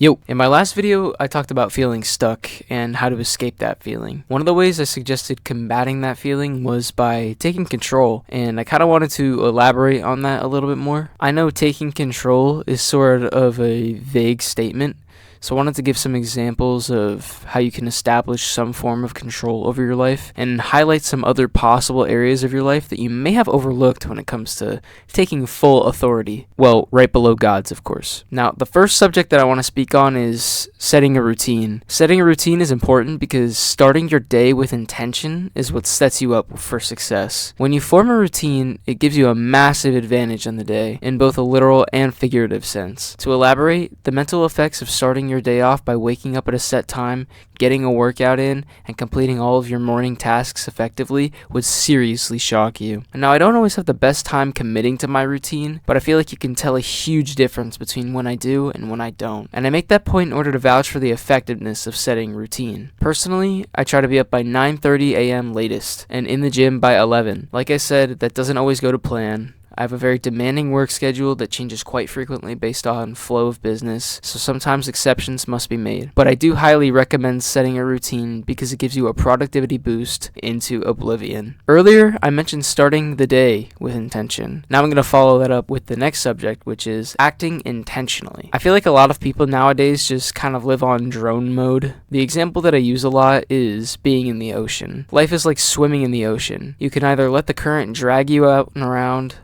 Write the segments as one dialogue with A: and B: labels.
A: Yo, in my last video, I talked about feeling stuck and how to escape that feeling. One of the ways I suggested combating that feeling was by taking control, and I kind of wanted to elaborate on that a little bit more. I know taking control is sort of a vague statement, so I wanted to give some examples of how you can establish some form of control over your life and highlight some other possible areas of your life that you may have overlooked when it comes to taking full authority. Well, right below God's, of course. Now, the first subject that I want to speak on is setting a routine. Setting a routine is important because starting your day with intention is what sets you up for success. When you form a routine, it gives you a massive advantage on the day in both a literal and figurative sense. To elaborate, the mental effects of starting your day off by waking up at a set time, getting a workout in, and completing all of your morning tasks effectively would seriously shock you. And now, I don't always have the best time committing to my routine, but I feel like you can tell a huge difference between when I do and when I don't. And I make that point in order to vouch for the effectiveness of setting routine. Personally, I try to be up by 9:30 a.m. latest, and in the gym by 11. Like I said, that doesn't always go to plan. I have a very demanding work schedule that changes quite frequently based on flow of business, so sometimes exceptions must be made. But I do highly recommend setting a routine because it gives you a productivity boost into oblivion. Earlier, I mentioned starting the day with intention. Now I'm going to follow that up with the next subject, which is acting intentionally. I feel like a lot of people nowadays just kind of live on drone mode. The example that I use a lot is being in the ocean. Life is like swimming in the ocean. You can either let the current drag you out and around,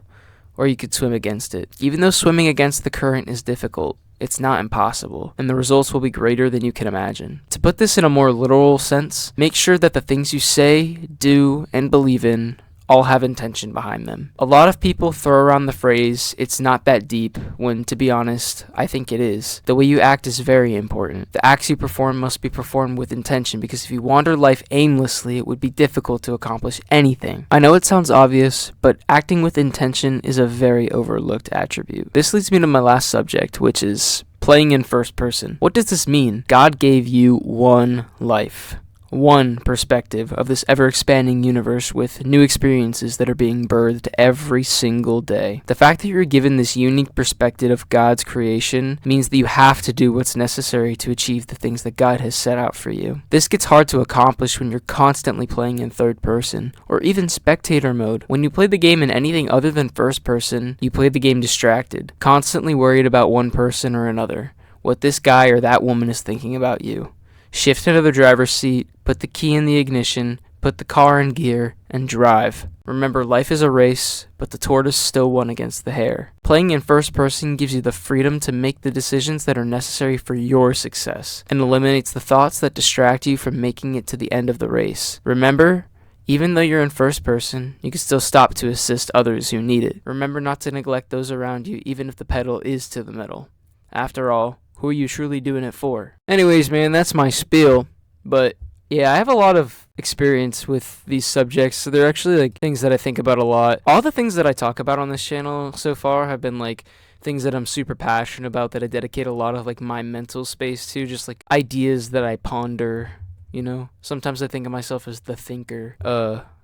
A: or you could swim against it. Even though swimming against the current is difficult, it's not impossible, and the results will be greater than you can imagine. To put this in a more literal sense, make sure that the things you say, do, and believe in all have intention behind them. A lot of people throw around the phrase, "it's not that deep," when, to be honest, I think it is. The way you act is very important. The acts you perform must be performed with intention, because if you wander life aimlessly, it would be difficult to accomplish anything. I know it sounds obvious, but acting with intention is a very overlooked attribute. This leads me to my last subject, which is playing in first person. What does this mean? God gave you one life, one perspective of this ever-expanding universe with new experiences that are being birthed every single day. The fact that you're given this unique perspective of God's creation means that you have to do what's necessary to achieve the things that God has set out for you. This gets hard to accomplish when you're constantly playing in third person, or even spectator mode. When you play the game in anything other than first person, you play the game distracted, constantly worried about one person or another, what this guy or that woman is thinking about you. Shift into the driver's seat, put the key in the ignition, put the car in gear, and drive. Remember, life is a race, but the tortoise still won against the hare. Playing in first person gives you the freedom to make the decisions that are necessary for your success, and eliminates the thoughts that distract you from making it to the end of the race. Remember, even though you're in first person, you can still stop to assist others who need it. Remember not to neglect those around you, even if the pedal is to the metal. After all, who are you truly doing it for? Anyways, man, that's my spiel. But yeah, I have a lot of experience with these subjects, so they're actually like things that I think about a lot. All the things that I talk about on this channel so far have been like things that I'm super passionate about, that I dedicate a lot of like my mental space to, just like ideas that I ponder, you know? Sometimes I think of myself as the thinker.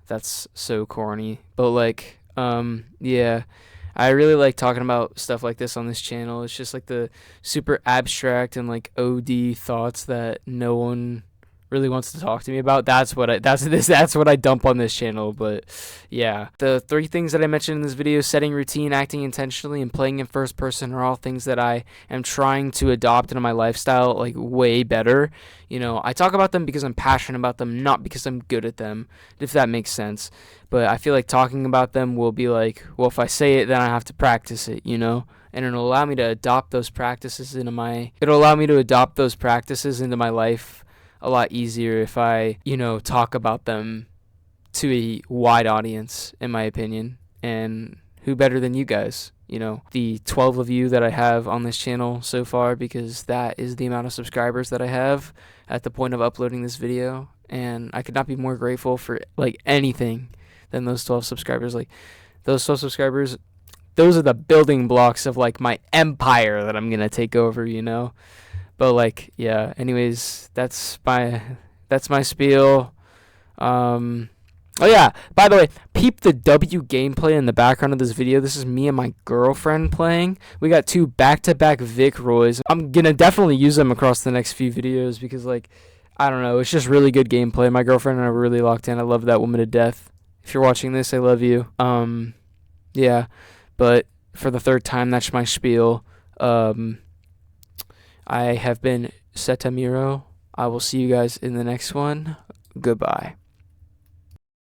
A: That's so corny. But like, yeah, I really like talking about stuff like this on this channel. It's just like the super abstract and like OD thoughts that no one really wants to talk to me about. That's what I dump on this channel. But yeah, the three things that I mentioned in this video, setting routine, acting intentionally, and playing in first person, are all things that I am trying to adopt into my lifestyle like way better. You know, I talk about them because I'm passionate about them, not because I'm good at them, if that makes sense. But I feel like talking about them will be like, well, if I say it, then I have to practice it, you know? And it'll allow me to adopt those practices into my life a lot easier if I, you know, talk about them to a wide audience, in my opinion. And who better than you guys? You know, the 12 of you that I have on this channel so far, because that is the amount of subscribers that I have at the point of uploading this video. And I could not be more grateful for like anything than those 12 subscribers. Like, those 12 subscribers, those are the building blocks of like my empire that I'm gonna take over, you know? But like, yeah, anyways, that's my spiel. Oh yeah, by the way, peep the W gameplay in the background of this video. This is me and my girlfriend playing. We got 2 back-to-back Vic Roys. I'm gonna definitely use them across the next few videos because, like, I don't know, it's just really good gameplay. My girlfriend and I were really locked in. I love that woman to death. If you're watching this, I love you. Yeah, but for the third time, that's my spiel. Um, I have been Setamiro. I will see you guys in the next one. Goodbye.